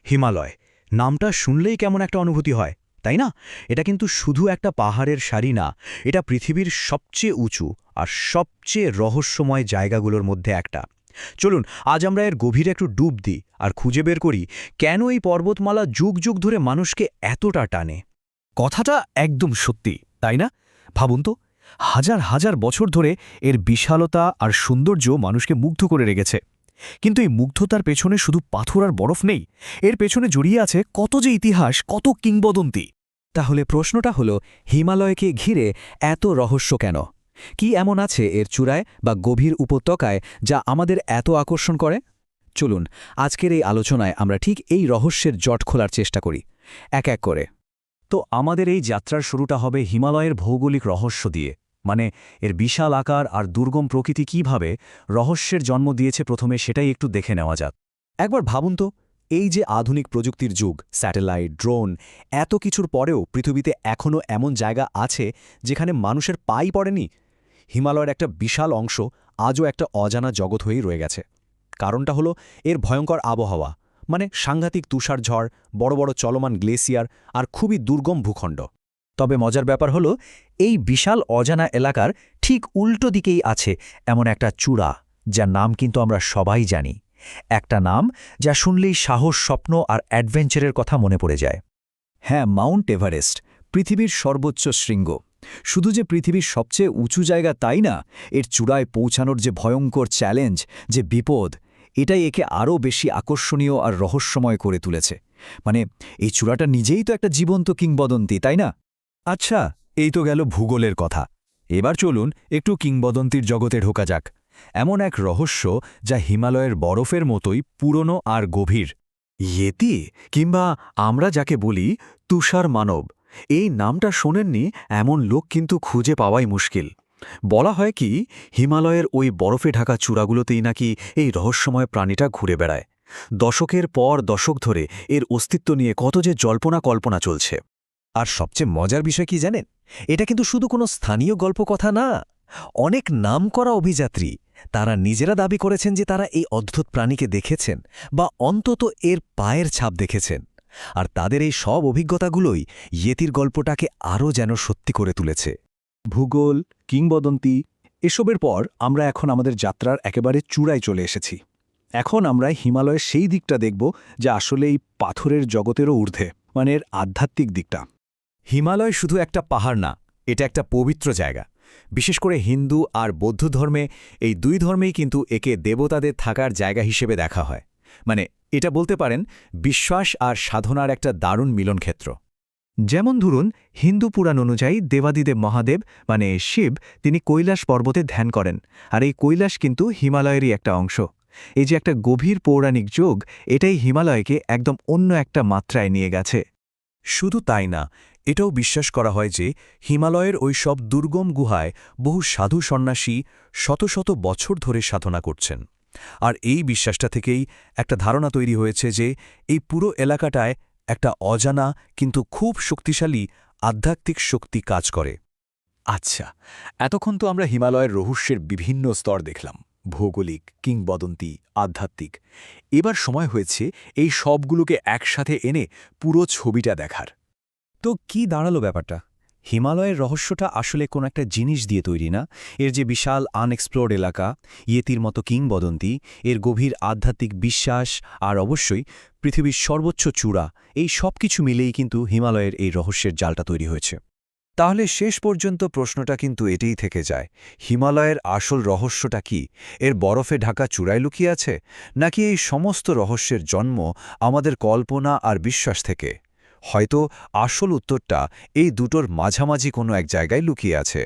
হিমালয় নামটা শুনলেই কেমন একটা অনুভূতি হয়, তাই না? এটা কিন্তু শুধু একটা পাহাড়ের সারি না, এটা পৃথিবীর সবচেয়ে উঁচু আর সবচেয়ে রহস্যময় জায়গাগুলোর মধ্যে একটা। চলুন আজ আমরা এর গভীরে একটু ডুব দিই আর খুঁজে বের করি কেন এই পর্বতমালা যুগ যুগ ধরে মানুষকে এতটা টানে। কথাটা একদম সত্যি, তাই না? ভাবুন তো, হাজার হাজার বছর ধরে এর বিশালতা আর সৌন্দর্য মানুষকে মুগ্ধ করে রেখেছে। কিন্তু এই মুগ্ধতার পেছনে শুধু পাথর আর বরফ নেই, এর পেছনে জড়িয়ে আছে কত যে ইতিহাস, কত কিংবদন্তি। তাহলে প্রশ্নটা হলো, হিমালয়কে ঘিরে এত রহস্য কেন? কি এমন আছে এর চূড়ায় বা গভীর উপত্যকায় যা আমাদের এত আকর্ষণ করে? চলুন আজকের এই আলোচনায় আমরা ঠিক এই রহস্যের জট খোলার চেষ্টা করি, এক এক করে। তো আমাদের এই যাত্রার শুরুটা হবে হিমালয়ের ভৌগোলিক রহস্য দিয়ে, মানে এর বিশাল আকার আর দুর্গম প্রকৃতি কিভাবে রহস্যের জন্ম দিয়েছে প্রথমে সেটাই একটু দেখে নেওয়া যাক। একবার ভাবুন তো, এই যে আধুনিক প্রযুক্তির যুগ, স্যাটেলাইট, ড্রোন, এত কিছুর পরেও পৃথিবীতে এখনও এমন জায়গা আছে যেখানে মানুষের পাই পড়েনি। হিমালয়ের একটা বিশাল অংশ আজও একটা অজানা জগৎ হয়েই রয়ে গেছে। কারণটা হলো এর ভয়ঙ্কর আবহাওয়া, মানে সাংঘাতিক তুষারঝড়, বড় বড় চলমান গ্লেসিয়ার আর খুবই দুর্গম ভূখণ্ড। তবে মজার ব্যাপার হলো, এই বিশাল অজানা এলাকার ঠিক উল্টো দিকেই আছে এমন একটা চূড়া, যার নাম কিন্তু আমরা সবাই জানি। একটা নাম যা শুনলেই সাহস, স্বপ্ন আর অ্যাডভেঞ্চারের কথা মনে পড়ে যায়। হ্যাঁ, মাউন্ট এভারেস্ট, পৃথিবীর সর্বোচ্চ শৃঙ্গ। শুধু যে পৃথিবীর সবচেয়ে উঁচু জায়গা তাই না, এর চূড়ায় পৌঁছানোর যে ভয়ঙ্কর চ্যালেঞ্জ, যে বিপদ, এটাই একে আরও বেশি আকর্ষণীয় আর রহস্যময় করে তুলেছে। মানে এই চূড়াটা নিজেই তো একটা জীবন্ত কিংবদন্তি, তাই না? আচ্ছা, এই তো গেল ভূগোলের কথা। এবার চলুন একটু কিংবদন্তির জগতে ঢোকা যাক। এমন এক রহস্য যা হিমালয়ের বরফের মতোই পুরনো আর গভীর। ইয়েতি, কিংবা আমরা যাকে বলি তুষার মানব, এই নামটা শোনেননি এমন লোক কিন্তু খুঁজে পাওয়াই মুশকিল। বলা হয় কি, হিমালয়ের ওই বরফে ঢাকা চূড়াগুলোতেই নাকি এই রহস্যময় প্রাণীটা ঘুরে বেড়ায়। দশকের পর দশক ধরে এর অস্তিত্ব নিয়ে কত যে জল্পনা কল্পনা চলছে। আর সবচেয়ে মজার বিষয় কি জানেন? এটা কিন্তু শুধু কোনো স্থানীয় গল্পকথা না। অনেক নামকরা অভিযাত্রী, তারা নিজেরা দাবি করেছেন যে তারা এই অদ্ভুত প্রাণীকে দেখেছেন বা অন্তত এর পায়ের ছাপ দেখেছেন। আর তাদের এই সব অভিজ্ঞতাগুলোই ইয়েতির গল্পটাকে আরও যেন সত্যি করে তুলেছে। ভূগোল, কিংবদন্তি, এসবের পর আমরা এখন আমাদের যাত্রার একেবারে চূড়ায় চলে এসেছি। এখন আমরা হিমালয়ের সেই দিকটা দেখব যা আসলে এই পাথরের জগতেরও ঊর্ধ্বে, মানে এর আধ্যাত্মিক দিকটা। হিমালয় শুধু একটা পাহাড় না, এটা একটা পবিত্র জায়গা। বিশেষ করে হিন্দু আর বৌদ্ধ ধর্মে, এই দুই ধর্মেই কিন্তু একে দেবতাদের থাকার জায়গা হিসেবে দেখা হয়। মানে এটা বলতে পারেন বিশ্বাস আর সাধনার একটা দারুণ মিলনক্ষেত্র। যেমন ধরুন, হিন্দু পুরাণ অনুযায়ী দেবাদিদেব মহাদেব মানে শিব, তিনি কৈলাস পর্বতে ধ্যান করেন, আর এই কৈলাস কিন্তু হিমালয়েরই একটা অংশ। এই যে একটা গভীর পৌরাণিক যোগ, এটাই হিমালয়কে একদম অন্য একটা মাত্রায় নিয়ে গেছে। শুধু তাই না, এটাও বিশ্বাস করা হয় যে হিমালয়ের ওই সব দুর্গম গুহায় বহু সাধু সন্ন্যাসী শত শত বছর ধরে সাধনা করছেন। আর এই বিশ্বাসটা থেকেই একটা ধারণা তৈরি হয়েছে যে এই পুরো এলাকাটায় একটা অজানা কিন্তু খুব শক্তিশালী আধ্যাত্মিক শক্তি কাজ করে। আচ্ছা, এতক্ষণ তো আমরা হিমালয়ের রহস্যের বিভিন্ন স্তর দেখলাম, ভৌগোলিক, কিংবদন্তি, আধ্যাত্মিক। এবার সময় হয়েছে এই সবগুলোকে একসাথে এনে পুরো ছবিটা দেখার। তো কি দাঁড়ালো ব্যাপারটা? হিমালয়ের রহস্যটা আসলে কোনো একটা জিনিস দিয়ে তৈরি না। এর যে বিশাল আনএক্সপ্লোর্ড এলাকা, ইয়েতির মতো কিংবদন্তি, এর গভীর আধ্যাত্মিক বিশ্বাস আর অবশ্যই পৃথিবীর সর্বোচ্চ চূড়া, এই সব কিছু মিলেই কিন্তু হিমালয়ের এই রহস্যের জালটা তৈরি হয়েছে। তাহলে শেষ পর্যন্ত প্রশ্নটা কিন্তু এটাই থেকে যায়, হিমালয়ের আসল রহস্যটা কি? এর বরফে ঢাকা চূড়ায় লুকিয়ে আছে, নাকি এই সমস্ত রহস্যের জন্ম আমাদের কল্পনা আর বিশ্বাস থেকে? হয়তো আসল উত্তরটা এই দুটোর মাঝামাঝি কোনো এক জায়গায় লুকিয়ে আছে।